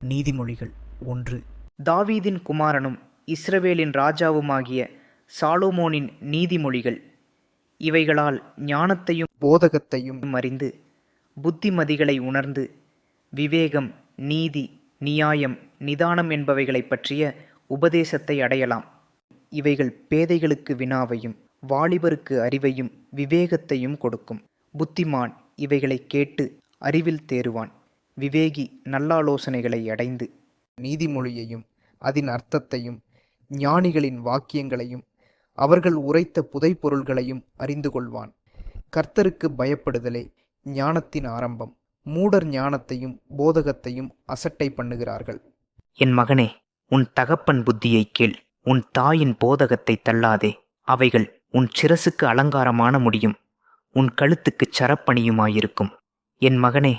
நீதிமொழிகள் 1. தாவீதின் குமாரனும் இஸ்ரவேலின் ராஜாவுமாகிய சாலொமோனின் நீதிமொழிகள். இவைகளால் ஞானத்தையும் போதகத்தையும் அறிந்து புத்திமதிகளை உணர்ந்து விவேகம், நீதி, நியாயம், நிதானம் என்பவைகளைப் பற்றிய உபதேசத்தை அடையலாம். இவைகள் பேதைகளுக்கு வினாவையும் வாலிபருக்கு அறிவையும் விவேகத்தையும் கொடுக்கும். புத்திமான் இவைகளைக் கேட்டு அறிவில் தேறுவான். விவேகி நல்லாலோசனைகளை அடைந்து நீதிமொழியையும் அதன் அர்த்தத்தையும் ஞானிகளின் வாக்கியங்களையும் அவர்கள் உரைத்த புதைப்பொருள்களையும் அறிந்து கொள்வான். கர்த்தருக்கு பயப்படுதலே ஞானத்தின் ஆரம்பம். மூடர் ஞானத்தையும் போதகத்தையும் அசட்டை பண்ணுகிறார்கள். என் மகனே, உன் தகப்பன் புத்தியை கேள், உன் தாயின் போதகத்தை தள்ளாதே. அவைகள் உன் சிரசுக்கு அலங்காரமான முடியும், உன் கழுத்துக்குச் சரப்பணியுமாயிருக்கும். என் மகனே,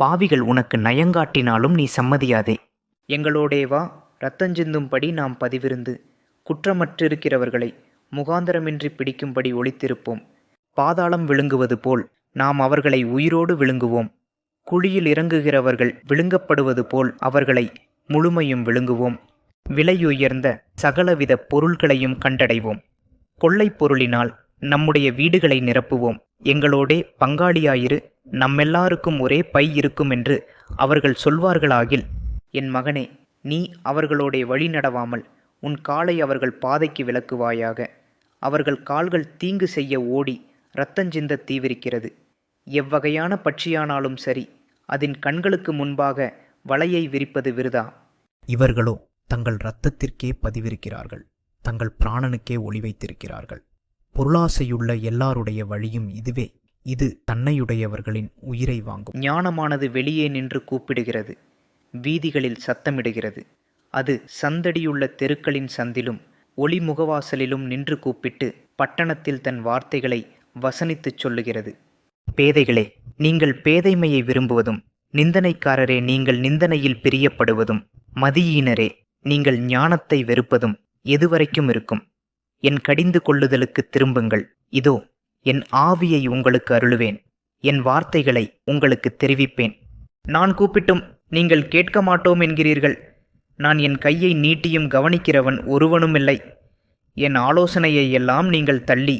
பாவிகள் உனக்கு நயங்காட்டினாலும் நீ சம்மதியாதே. எங்களோடேவா இரத்தஞ்சிந்தும்படி நாம் பதிவிருந்து குற்றமற்றிருக்கிறவர்களை முகாந்தரமின்றி பிடிக்கும்படி ஒளித்திருப்போம். பாதாளம் விழுங்குவது போல் நாம் அவர்களை உயிரோடு விழுங்குவோம். குழியில் இறங்குகிறவர்கள் விழுங்கப்படுவது போல் அவர்களை முழுமையும் விழுங்குவோம். விலையுயர்ந்த சகலவித பொருள்களையும் கண்டடைவோம். கொள்ளைப் பொருளினால் நம்முடைய வீடுகளை நிரப்புவோம். எங்களோடே பங்காளியாயிரு, நம்மெல்லாருக்கும் ஒரே பை இருக்கும் என்று அவர்கள் சொல்வார்களாகில், என் மகனே, நீ அவர்களோடே வழி நடவாமல் உன் காலை அவர்கள் பாதைக்கு விலக்குவாயாக. அவர்கள் கால்கள் தீங்கு செய்ய ஓடி இரத்தஞ்சிந்த தீவிரிக்கிறது. எவ்வகையான பட்சியானாலும் சரி, அதன் கண்களுக்கு முன்பாக வலையை விரிப்பது விருதா. இவர்களோ தங்கள் இரத்தத்திற்கே பதிவிருக்கிறார்கள், தங்கள் பிராணனுக்கே ஒளி வைத்திருக்கிறார்கள். பொருளாசையுள்ள எல்லாருடைய வழியும் இதுவே, இது தன்னையுடையவர்களின் உயிரை வாங்கும். ஞானமானது வெளியே நின்று கூப்பிடுகிறது, வீதிகளில் சத்தமிடுகிறது. அது சந்தடியுள்ள தெருக்களின் சந்திலும் ஒளி முகவாசலிலும் நின்று கூப்பிட்டு பட்டணத்தில் தன் வார்த்தைகளை வசனித்துச் சொல்லுகிறது. பேதைகளே, நீங்கள் பேதைமையை விரும்புவதும், நிந்தனைக்காரரே, நீங்கள் நிந்தனையில் பிரியப்படுவதும், மதியீனரே, நீங்கள் ஞானத்தை வெறுப்பதும் எதுவரைக்கும் இருக்கும்? என் கடிந்து கொள்ளுதலுக்கு திரும்புங்கள். இதோ, என் ஆவியை உங்களுக்கு அருளுவேன், என் வார்த்தைகளை உங்களுக்கு தெரிவிப்பேன். நான் கூப்பிட்டும் நீங்கள் கேட்க மாட்டோம் என்கிறீர்கள். நான் என் கையை நீட்டியும் கவனிக்கிறவன் ஒருவனுமில்லை. என் ஆலோசனையை எல்லாம் நீங்கள் தள்ளி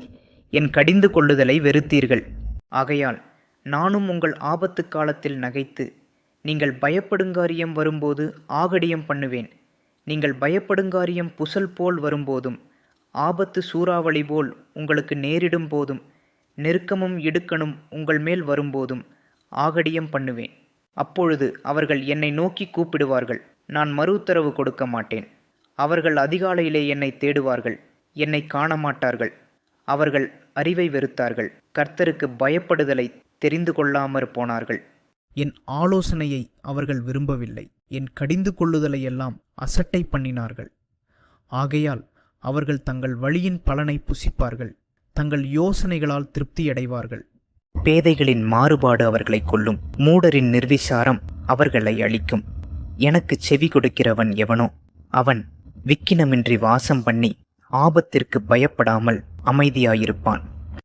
என் கடிந்து கொள்ளுதலை வெறுத்தீர்கள். ஆகையால் நானும் உங்கள் ஆபத்து காலத்தில் நகைத்து, நீங்கள் பயப்படுங்காரியம் வரும்போது ஆகடியம் பண்ணுவேன். நீங்கள் பயப்படுங்காரியம் புசல் போல் வரும்போதும், ஆபத்து சூறாவளி போல் உங்களுக்கு நேரிடும் போதும், நெருக்கமும் இடுக்கணும் உங்கள் மேல் வரும்போதும் ஆகடியம் பண்ணுவேன். அப்பொழுது அவர்கள் என்னை நோக்கி கூப்பிடுவார்கள், நான் மறு உத்தரவு கொடுக்க மாட்டேன். அவர்கள் அதிகாலையிலே என்னை தேடுவார்கள், என்னை காண மாட்டார்கள். அவர்கள் அறிவை வெறுத்தார்கள், கர்த்தருக்கு பயப்படுதலை தெரிந்து கொள்ளாமற் போனார்கள். என் ஆலோசனையை அவர்கள் விரும்பவில்லை, என் கடிந்து கொள்ளுதலையெல்லாம் அசட்டை பண்ணினார்கள். ஆகையால் அவர்கள் தங்கள் வழியின் பலனை புசிப்பார்கள், தங்கள் யோசனைகளால் திருப்தியடைவார்கள். பேதைகளின் மாறுபாடு அவர்களை கொல்லும், மூடரின் நிர்விசாரம் அவர்களை அழிக்கும். எனக்கு செவி கொடுக்கிறவன் எவனோ அவன் விக்கினமின்றி வாசம் பண்ணி ஆபத்திற்கு பயப்படாமல் அமைதியாயிருப்பான்.